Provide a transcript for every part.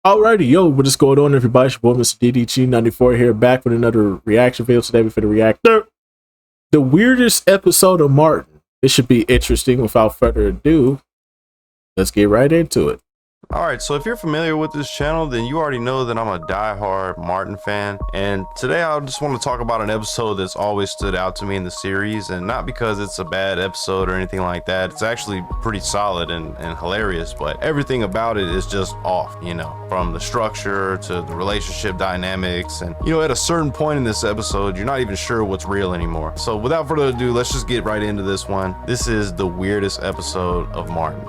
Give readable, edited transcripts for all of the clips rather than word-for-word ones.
Alrighty, yo, what is going on, everybody? It's your boy, Mr. DDG94 here, back with another reaction video. Today, we're going to react to the weirdest episode of Martin. It should be interesting. Without further ado, let's get right into it. Alright, so if you're familiar with this channel, then you already know that I'm a diehard Martin fan, and today I just want to talk about an episode that's always stood out to me in the series, and not because it's a bad episode or anything like that. It's actually pretty solid and hilarious, but everything about it is just off, you know, from the structure to the relationship dynamics, and you know, at a certain point in this episode, you're not even sure what's real anymore. So without further ado, let's just get right into this one. This is the weirdest episode of Martin.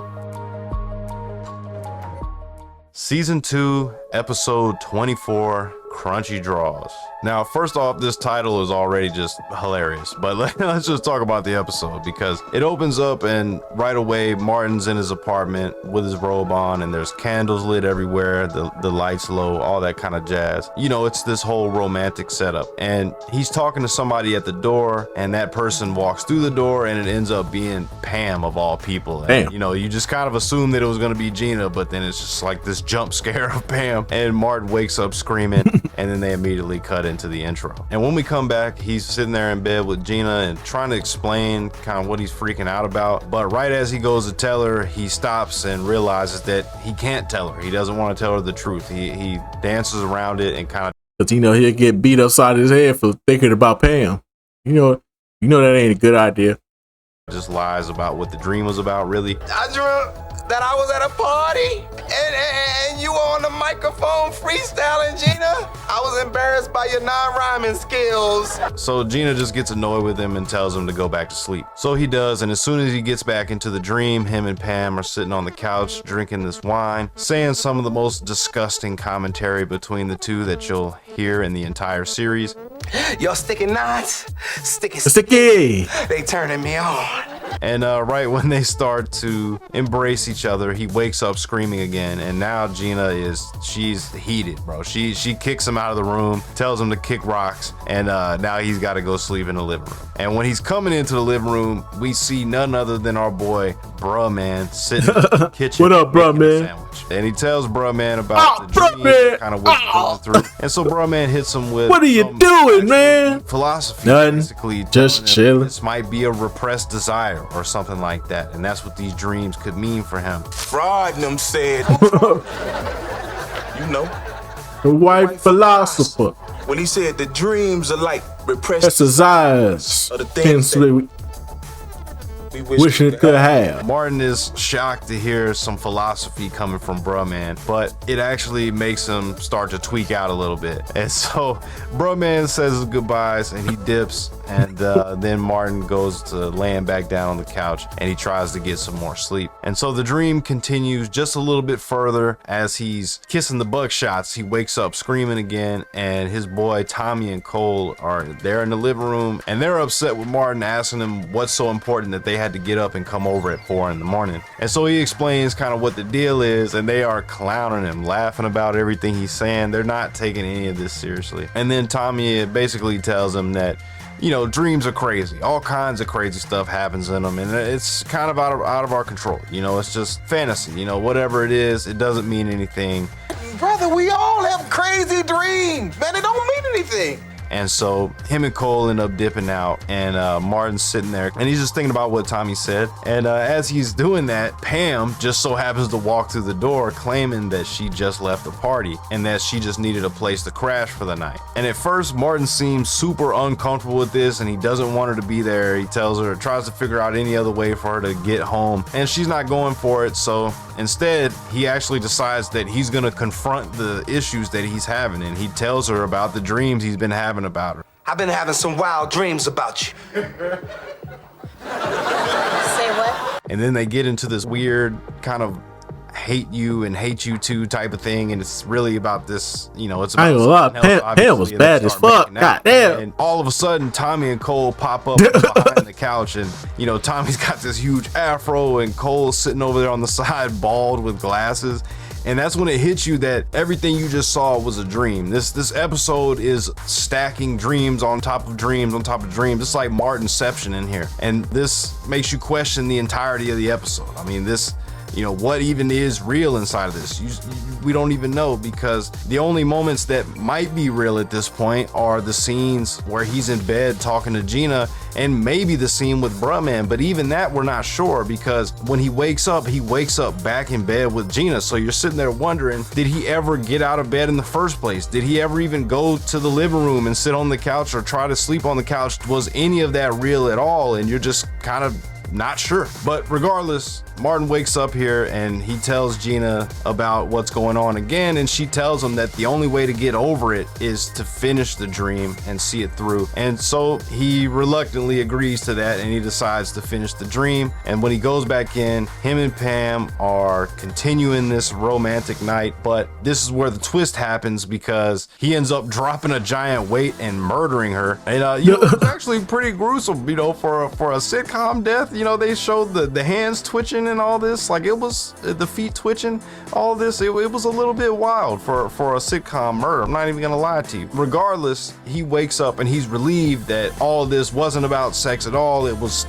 Season 2, episode 24, Crunchy Draws. Now, first off, this title is already just hilarious, but let's just talk about the episode, because it opens up and right away Martin's in his apartment with his robe on, and there's candles lit everywhere, the lights low, all that kind of jazz. You know, it's this whole romantic setup, and he's talking to somebody at the door, and that person walks through the door, and it ends up being Pam of all people. And, you know, you just kind of assume that it was going to be Gina, but then it's just like this jump scare of Pam, and Martin wakes up screaming, and then they immediately cut into the intro. And when we come back, he's sitting there in bed with Gina and trying to explain kind of what he's freaking out about. But right as he goes to tell her, he stops and realizes that he can't tell her. He doesn't want to tell her the truth. He dances around it and kind of, because you know he'll get beat upside his head for thinking about Pam. You know that ain't a good idea. Just lies about what the dream was about, really. I dreamt that I was at a party and you were on the microphone freestyling, Gina. I was embarrassed by your non-rhyming skills. So Gina just gets annoyed with him and tells him to go back to sleep. So he does, and as soon as he gets back into the dream, him and Pam are sitting on the couch drinking this wine, saying some of the most disgusting commentary between the two that you'll hear in the entire series. Your sticky knots, sticky. They turning me on. And right when they start to embrace each other, he wakes up screaming again, and now Gina she's heated, bro. She kicks him out of the room, tells him to kick rocks, and now he's got to go sleep in the living room. And when he's coming into the living room, we see none other than our boy Bruh Man sitting in the kitchen. What up, Bruh Man? And he tells Bruh Man about the dream, kind of what he's going through. And so Bruh Man hits him with, what are you doing, man? Philosophy. Nothing. Basically Just chilling. This might be a repressed desire or something like that, and that's what these dreams could mean for him. Fraud and them said, you know, The white philosopher. when he said the dreams are like repressed That's desires. of the things that We we wishing it could have. Martin is shocked to hear some philosophy coming from Bruh Man, but it actually makes him start to tweak out a little bit. And so Bruh Man says his goodbyes and he dips, and then Martin goes to laying back down on the couch and he tries to get some more sleep. And so the dream continues just a little bit further. As he's kissing the buckshots, he wakes up screaming again, and his boy Tommy and Cole are there in the living room, and they're upset with Martin, asking him what's so important that they had to get up and come over at 4 in the morning. And so he explains kind of what the deal is, and they are clowning him, laughing about everything he's saying. They're not taking any of this seriously. And then Tommy basically tells him that, you know, dreams are crazy. All kinds of crazy stuff happens in them, and it's kind of out of our control. You know, it's just fantasy. You know, whatever it is, it doesn't mean anything. Brother, we all have crazy dreams, man. It don't mean anything. And so him and Cole end up dipping out, and Martin's sitting there and he's just thinking about what Tommy said. And as he's doing that, Pam just so happens to walk through the door claiming that she just left the party and that she just needed a place to crash for the night. And at first Martin seems super uncomfortable with this, and he doesn't want her to be there. He tells her, tries to figure out any other way for her to get home, and she's not going for it. So instead, he actually decides that he's gonna confront the issues that he's having, and he tells her about the dreams he's been having about her. I've been having some wild dreams about you. Say what? And then they get into this weird kind of hate you and hate you too type of thing, and it's really about this, you know, it's about, I ain't gonna lie, Pam was bad as fuck. God damn. And all of a sudden Tommy and Cole pop up behind the couch, and you know, Tommy's got this huge afro and Cole's sitting over there on the side bald with glasses. And that's when it hits you that everything you just saw was a dream. This episode is stacking dreams on top of dreams on top of dreams. It's like Martinception in here. And this makes you question the entirety of the episode. I mean, this what even is real inside of this. We don't even know, because the only moments that might be real at this point are the scenes where he's in bed talking to Gina, and maybe the scene with Bruhman, but even that we're not sure, because when he wakes up back in bed with Gina. So you're sitting there wondering, did he ever get out of bed in the first place? Did he ever even go to the living room and sit on the couch or try to sleep on the couch? Was any of that real at all? And you're just kind of not sure. But regardless, Martin wakes up here and he tells Gina about what's going on again, and she tells him that the only way to get over it is to finish the dream and see it through. And so he reluctantly agrees to that, and he decides to finish the dream. And when he goes back in, him and Pam are continuing this romantic night, but this is where the twist happens, because he ends up dropping a giant weight and murdering her. And it's actually pretty gruesome, for a sitcom death. They showed the hands twitching and all this, like it was the feet twitching, all this. It was a little bit wild for a sitcom murder. I'm not even gonna lie to you. Regardless, he wakes up and he's relieved that all this wasn't about sex at all. It was,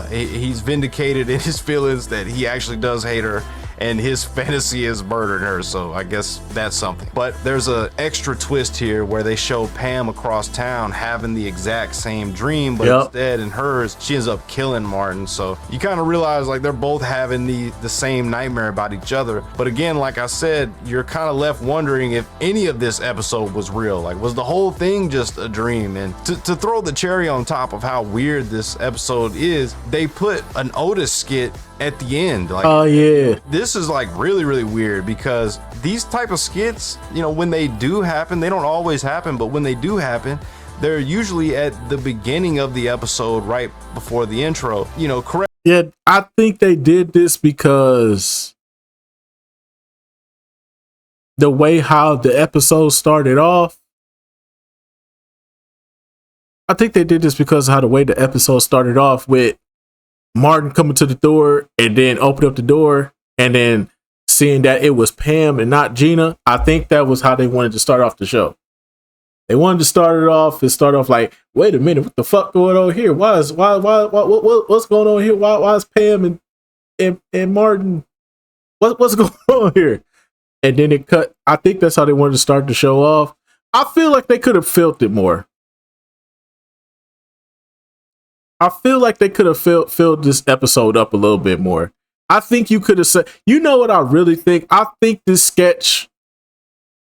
he's vindicated in his feelings that he actually does hate her, and his fantasy is murdering her. So I guess that's something. But there's a extra twist here where they show Pam across town having the exact same dream, but instead in hers, she ends up killing Martin. So you kind of realize like they're both having the same nightmare about each other. But again, like I said, you're kind of left wondering if any of this episode was real. Like, was the whole thing just a dream? And to throw the cherry on top of how weird this episode is, they put an Otis skit at the end. Like, oh yeah, this is like really, really weird, because these type of skits, when they do happen, they don't always happen, but when they do happen, they're usually at the beginning of the episode, right before the intro. Correct? Yeah, I think they did this because the way how the episode started off. I think they did this because of how the way the episode started off, with Martin coming to the door and then open up the door and then seeing that it was Pam and not Gina. I think that was how they wanted to start off the show. They wanted to start off like, wait a minute, what the fuck going on here? What's going on here? Why is Pam and Martin? What's going on here? And then it cut. I think that's how they wanted to start the show off. I feel like they could have filled it more. I feel like they could have filled this episode up a little bit more. I think you could have said, what I really think? I think this sketch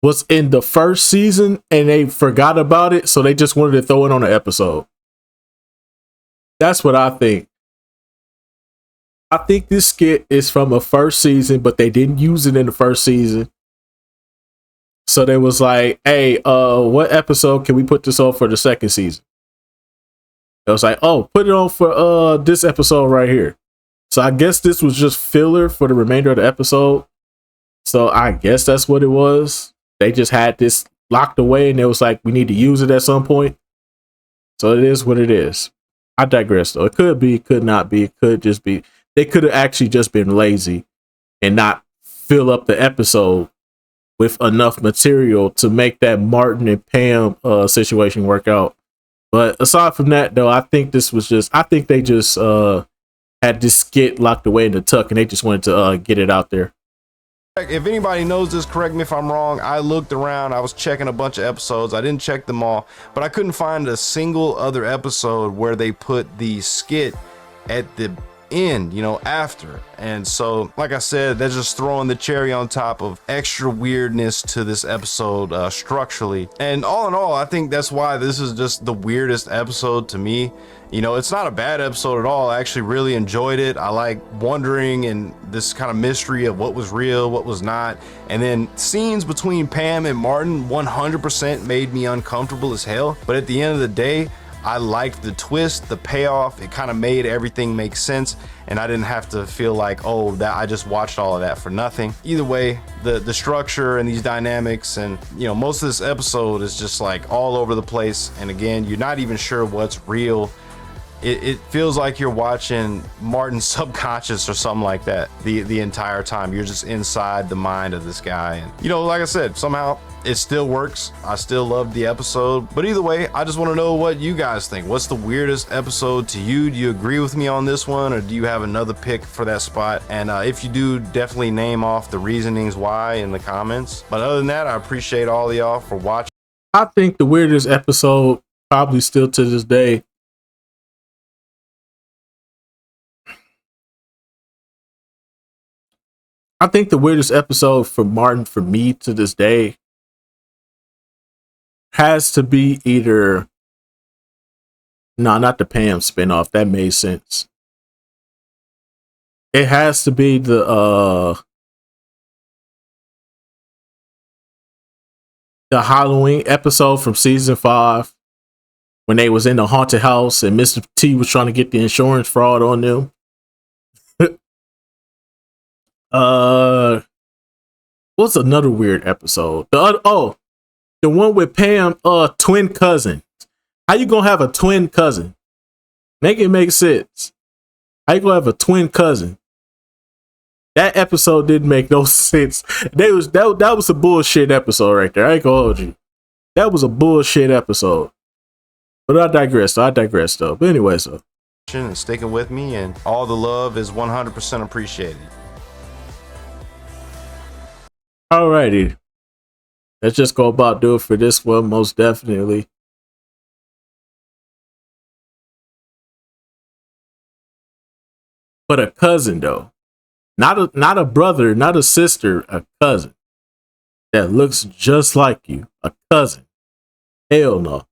was in the first season and they forgot about it, so they just wanted to throw it on an episode. That's what I think. I think this skit is from a first season, but they didn't use it in the first season. So they was like, hey, what episode can we put this on for the second season? It was like, oh, put it on for this episode right here. So I guess this was just filler for the remainder of the episode. So I guess that's what it was. They just had this locked away and it was like, we need to use it at some point. So it is what it is. I digress though. It could be, could not be, it could just be. They could have actually just been lazy and not fill up the episode with enough material to make that Martin and Pam situation work out. But aside from that, though, I think this was just, I think they just had this skit locked away in the tuck and they just wanted to get it out there. If anybody knows this, correct me if I'm wrong. I looked around, I was checking a bunch of episodes. I didn't check them all, but I couldn't find a single other episode where they put the skit at the end, after. And so, like I said, they're just throwing the cherry on top of extra weirdness to this episode structurally. And all in all, I think that's why this is just the weirdest episode to me. It's not a bad episode at all. I actually really enjoyed it. I like wondering and this kind of mystery of what was real, what was not. And then scenes between Pam and Martin 100% made me uncomfortable as hell. But at the end of the day, I liked the twist, the payoff. It kind of made everything make sense, and I didn't have to feel like, oh, that I just watched all of that for nothing. Either way, the structure and these dynamics and most of this episode is just like all over the place. And again, you're not even sure what's real it feels like you're watching Martin's subconscious or something like that the entire time. You're just inside the mind of this guy. And, you know, like I said, somehow it still works. I still love the episode. But either way, I just want to know what you guys think. What's the weirdest episode to you? Do you agree with me on this one, or do you have another pick for that spot? And if you do, definitely name off the reasonings why in the comments. But other than that, I appreciate all of y'all for watching. I think the weirdest episode, probably still to this day, I think the weirdest episode for Martin, for me to this day, has to be either, not the Pam spinoff. That made sense. It has to be the Halloween episode from season 5, when they was in the haunted house and Mr. T was trying to get the insurance fraud on them. What's another weird episode? The one with Pam, twin cousin. How you gonna have a twin cousin? Make it make sense. How you gonna have a twin cousin? That episode didn't make no sense. That was a bullshit episode right there. I ain't gonna hold you. That was a bullshit episode. But I digress though. But anyway, so. And sticking with me, and all the love is 100% appreciated. Alrighty. Let's just go about do it for this one, most definitely. But a cousin though. Not a brother, not a sister, a cousin that looks just like you. A cousin. Hell no.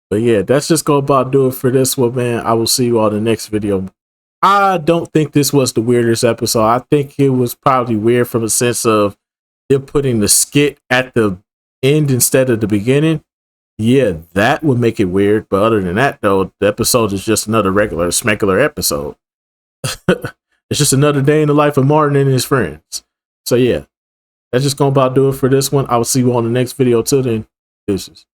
But yeah, that's just go about do it for this one, man. I will see you all in the next video. I don't think this was the weirdest episode. I think it was probably weird from a sense of them putting the skit at the end instead of the beginning. Yeah, that would make it weird. But other than that, though, the episode is just another regular, smegular episode. It's just another day in the life of Martin and his friends. So yeah, that's just going to about do it for this one. I will see you on the next video. Till then, deuces.